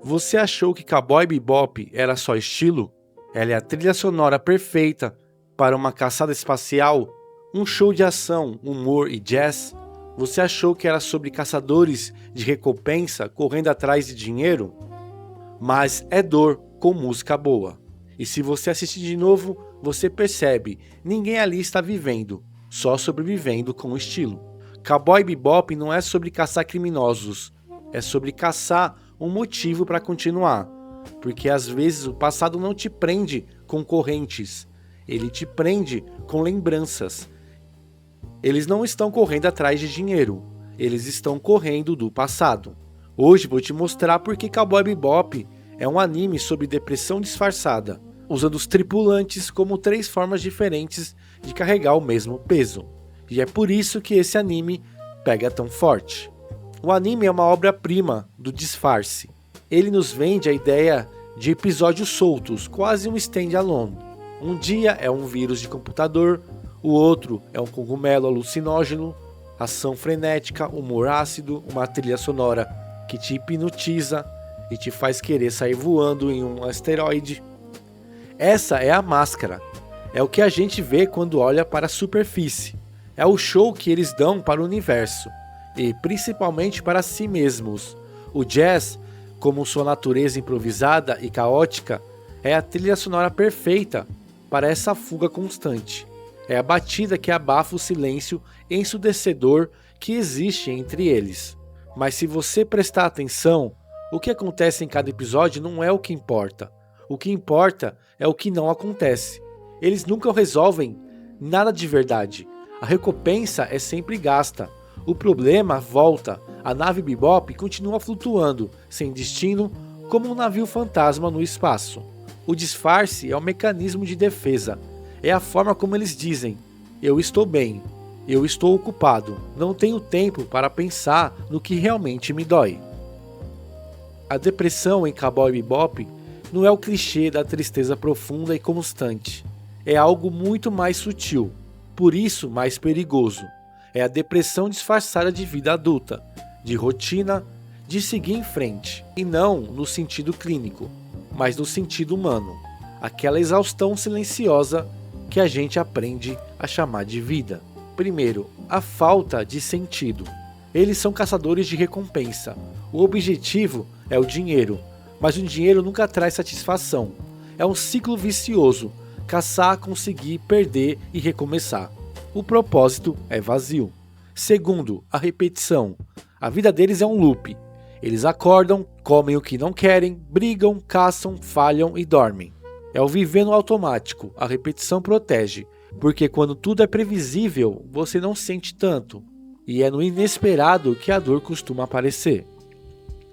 Você achou que Cowboy Bebop era só estilo? Ela é a trilha sonora perfeita para uma caçada espacial, um show de ação, humor e jazz? Você achou que era sobre caçadores de recompensa correndo atrás de dinheiro? Mas é dor com música boa. E se você assistir de novo, você percebe, ninguém ali está vivendo, só sobrevivendo com estilo. Cowboy Bebop não é sobre caçar criminosos, é sobre caçar um motivo para continuar. Porque às vezes o passado não te prende com correntes, ele te prende com lembranças. Eles não estão correndo atrás de dinheiro, eles estão correndo do passado. Hoje vou te mostrar porque Cowboy Bebop é um anime sobre depressão disfarçada, usando os tripulantes como 3 formas diferentes de carregar o mesmo peso. E é por isso que esse anime pega tão forte. O anime é uma obra-prima do disfarce. Ele nos vende a ideia de episódios soltos, quase um stand-alone. Um dia é um vírus de computador, o outro é um cogumelo alucinógeno, ação frenética, humor ácido, uma trilha sonora que te hipnotiza e te faz querer sair voando em um asteroide. Essa é a máscara. É o que a gente vê quando olha para a superfície. É o show que eles dão para o universo e principalmente para si mesmos. O jazz, como sua natureza improvisada e caótica, é a trilha sonora perfeita para essa fuga constante. É a batida que abafa o silêncio ensurdecedor que existe entre eles. Mas se você prestar atenção, o que acontece em cada episódio não é o que importa. O que importa é o que não acontece. Eles nunca resolvem nada de verdade. A recompensa é sempre gasta. O problema volta. A nave Bebop continua flutuando, sem destino, como um navio fantasma no espaço. O disfarce é um mecanismo de defesa. É a forma como eles dizem: eu estou bem, eu estou ocupado, não tenho tempo para pensar no que realmente me dói. A depressão em Cowboy Bebop não é o clichê da tristeza profunda e constante. É algo muito mais sutil, por isso mais perigoso. É a depressão disfarçada de vida adulta, de rotina, de seguir em frente. E não no sentido clínico, mas no sentido humano. Aquela exaustão silenciosa que a gente aprende a chamar de vida. Primeiro, a falta de sentido. Eles são caçadores de recompensa. O objetivo é o dinheiro, mas o dinheiro nunca traz satisfação. É um ciclo vicioso: caçar, conseguir, perder e recomeçar. O propósito é vazio. Segundo, a repetição. A vida deles é um loop. Eles acordam, comem o que não querem, brigam, caçam, falham e dormem. É o viver no automático. A repetição protege, porque quando tudo é previsível, você não sente tanto. E é no inesperado que a dor costuma aparecer.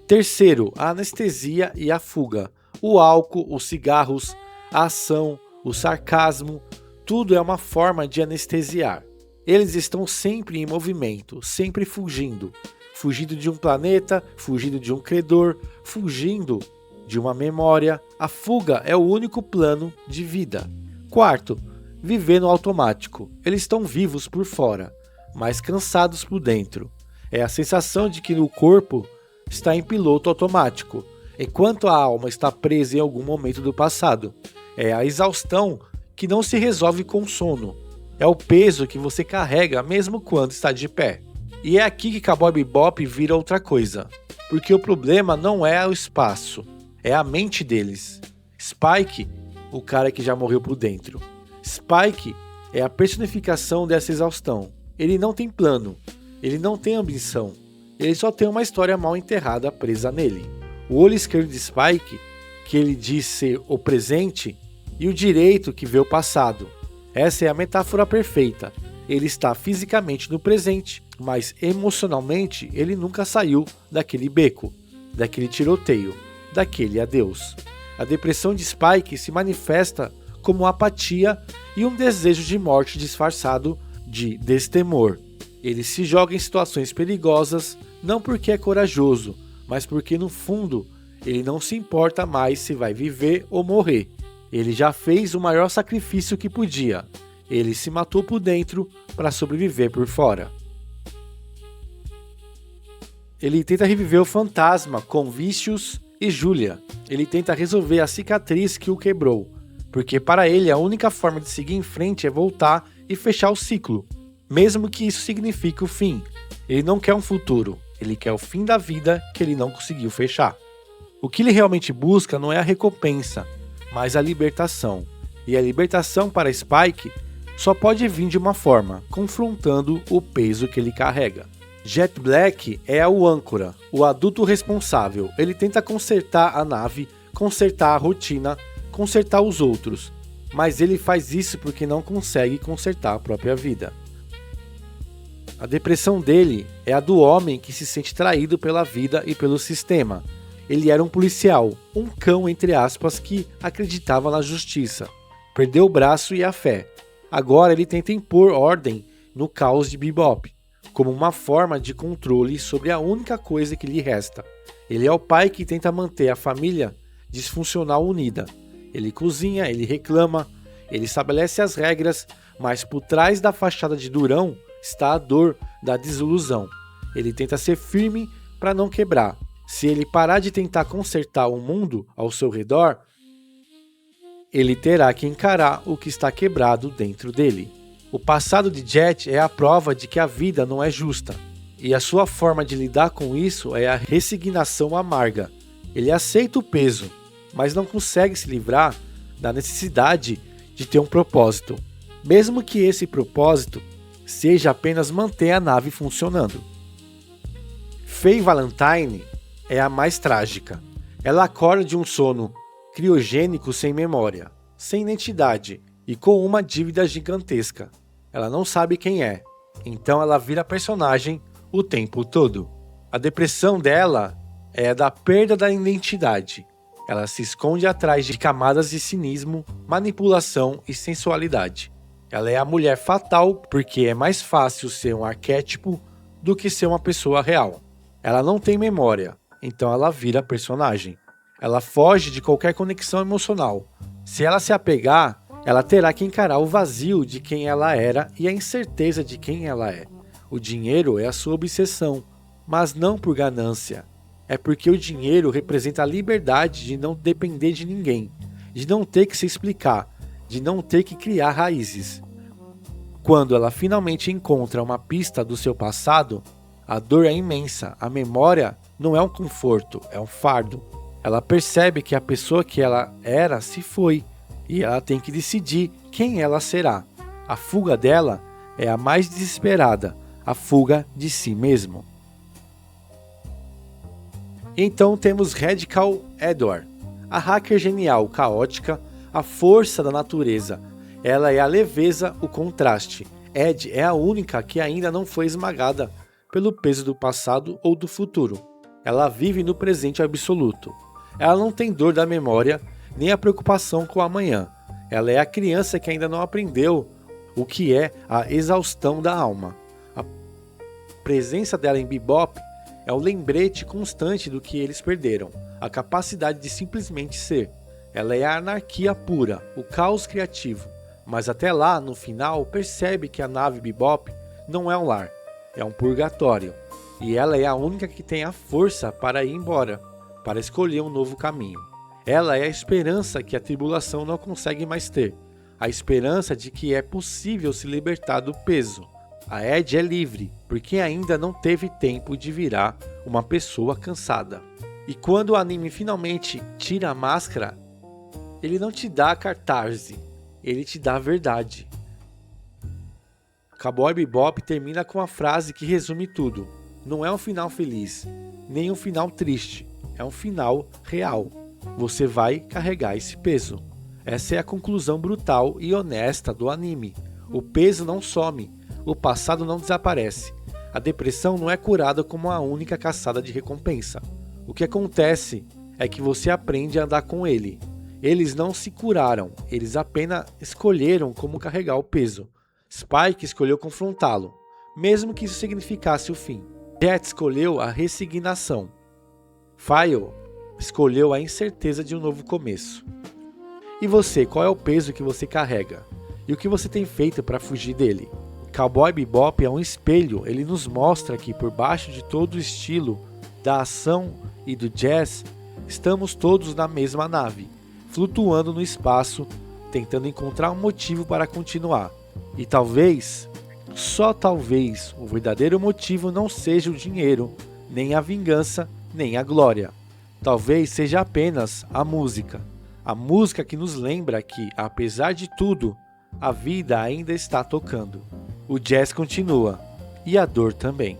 Terceiro, a anestesia e a fuga. O álcool, os cigarros, a ação, o sarcasmo, tudo é uma forma de anestesiar. Eles estão sempre em movimento, sempre fugindo. Fugindo de um planeta, fugindo de um credor, fugindo de uma memória. A fuga é o único plano de vida. Quarto, viver no automático. Eles estão vivos por fora, mas cansados por dentro. É a sensação de que o corpo está em piloto automático, enquanto a alma está presa em algum momento do passado. É a exaustão que não se resolve com sono. É o peso que você carrega mesmo quando está de pé. E é aqui que Cowboy Bebop vira outra coisa. Porque o problema não é o espaço, é a mente deles. Spike, o cara que já morreu por dentro. Spike é a personificação dessa exaustão. Ele não tem plano, ele não tem ambição. Ele só tem uma história mal enterrada presa nele. O olho esquerdo de Spike, que ele diz ser o presente, e o direito que vê o passado. Essa é a metáfora perfeita. Ele está fisicamente no presente, mas emocionalmente ele nunca saiu daquele beco, daquele tiroteio, daquele adeus. A depressão de Spike se manifesta como apatia e um desejo de morte disfarçado de destemor. Ele se joga em situações perigosas, não porque é corajoso, mas porque no fundo ele não se importa mais se vai viver ou morrer. Ele já fez o maior sacrifício que podia. Ele se matou por dentro para sobreviver por fora. Ele tenta reviver o fantasma com Vicious e Julia. Ele tenta resolver a cicatriz que o quebrou, porque para ele a única forma de seguir em frente é voltar e fechar o ciclo, mesmo que isso signifique o fim. Ele não quer um futuro, ele quer o fim da vida que ele não conseguiu fechar. O que ele realmente busca não é a recompensa, mas a libertação. E a libertação para Spike só pode vir de uma forma, confrontando o peso que ele carrega. Jet Black é o âncora, o adulto responsável. Ele tenta consertar a nave, consertar a rotina, consertar os outros, mas ele faz isso porque não consegue consertar a própria vida. A depressão dele é a do homem que se sente traído pela vida e pelo sistema. Ele era um policial, um cão entre aspas que acreditava na justiça. Perdeu o braço e a fé. Agora ele tenta impor ordem no caos de Bebop, como uma forma de controle sobre a única coisa que lhe resta. Ele é o pai que tenta manter a família disfuncional unida. Ele cozinha, ele reclama, ele estabelece as regras, mas por trás da fachada de durão está a dor da desilusão. Ele tenta ser firme para não quebrar. Se ele parar de tentar consertar o mundo ao seu redor, ele terá que encarar o que está quebrado dentro dele. O passado de Jet é a prova de que a vida não é justa, e a sua forma de lidar com isso é a resignação amarga. Ele aceita o peso, mas não consegue se livrar da necessidade de ter um propósito, mesmo que esse propósito seja apenas manter a nave funcionando. Faye Valentine é a mais trágica. Ela acorda de um sono criogênico sem memória, sem identidade e com uma dívida gigantesca. Ela não sabe quem é, então ela vira personagem o tempo todo. A depressão dela é a da perda da identidade. Ela se esconde atrás de camadas de cinismo, manipulação e sensualidade. Ela é a mulher fatal porque é mais fácil ser um arquétipo do que ser uma pessoa real. Ela não tem memória, então ela vira personagem. Ela foge de qualquer conexão emocional. Se ela se apegar, ela terá que encarar o vazio de quem ela era e a incerteza de quem ela é. O dinheiro é a sua obsessão, mas não por ganância. É porque o dinheiro representa a liberdade de não depender de ninguém, de não ter que se explicar, de não ter que criar raízes. Quando ela finalmente encontra uma pista do seu passado, a dor é imensa, a memória não é um conforto, é um fardo. Ela percebe que a pessoa que ela era se foi, e ela tem que decidir quem ela será. A fuga dela é a mais desesperada, a fuga de si mesmo. Então temos Radical Edward, a hacker genial, caótica, a força da natureza. Ela é a leveza, o contraste. Ed é a única que ainda não foi esmagada pelo peso do passado ou do futuro. Ela vive no presente absoluto. Ela não tem dor da memória, nem a preocupação com o amanhã. Ela é a criança que ainda não aprendeu o que é a exaustão da alma. A presença dela em Bebop é o lembrete constante do que eles perderam, a capacidade de simplesmente ser. Ela é a anarquia pura, o caos criativo, mas até lá, no final, percebe que a nave Bebop não é um lar, é um purgatório, e ela é a única que tem a força para ir embora, para escolher um novo caminho. Ela é a esperança que a tribulação não consegue mais ter, a esperança de que é possível se libertar do peso. A Ed é livre, porque ainda não teve tempo de virar uma pessoa cansada. E quando o anime finalmente tira a máscara, ele não te dá a catarse, ele te dá a verdade. Cowboy Bebop termina com a frase que resume tudo. Não é um final feliz, nem um final triste, é um final real. Você vai carregar esse peso. Essa é a conclusão brutal e honesta do anime. O peso não some, o passado não desaparece. A depressão não é curada como a única caçada de recompensa. O que acontece é que você aprende a andar com ele. Eles não se curaram, eles apenas escolheram como carregar o peso. Spike escolheu confrontá-lo, mesmo que isso significasse o fim. Jet escolheu a resignação. Faye escolheu a incerteza de um novo começo. E você, qual é o peso que você carrega? E o que você tem feito para fugir dele? Cowboy Bebop é um espelho, ele nos mostra que por baixo de todo o estilo da ação e do jazz, estamos todos na mesma nave, flutuando no espaço, tentando encontrar um motivo para continuar. E talvez, só talvez, o verdadeiro motivo não seja o dinheiro, nem a vingança, nem a glória. Talvez seja apenas a música que nos lembra que, apesar de tudo, a vida ainda está tocando. O jazz continua, e a dor também.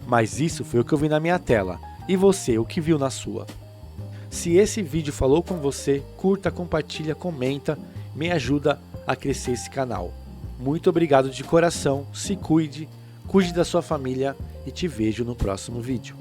Mas isso foi o que eu vi na minha tela, e você, o que viu na sua? Se esse vídeo falou com você, curta, compartilha, comenta, me ajuda a crescer esse canal. Muito obrigado de coração, se cuide, cuide da sua família e te vejo no próximo vídeo.